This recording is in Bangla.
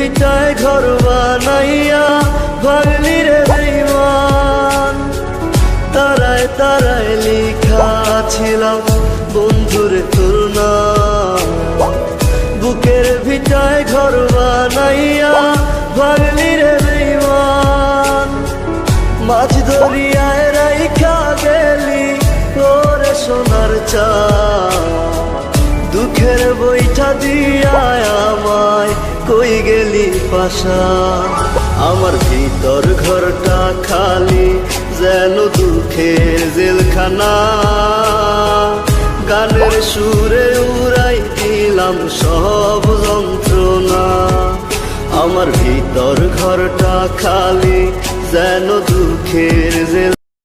ভিটায় ঘর বানাইয়া ভাঙলি রে বেঈমান। তারায় তারায় লিখা ছিলাম বন্ধুরে তোর নাম। বুকের ভিটায় ঘর বানাইয়া ভাঙলি রে বেঈমান। মাঝ দরিয়ায় রাইখা গেলি ওরে সোনার চাঁদ। দুঃখের বইটা দিয়া আমায় কই গেলি পাশা। আমার ভিতর ঘরটা খালি যেন দুঃখের জেলখানা। গানের সুরে উড়াই দিলাম সব যন্ত্রণা। আমার ভিতর ঘরটা খালি যেন দুঃখের জেল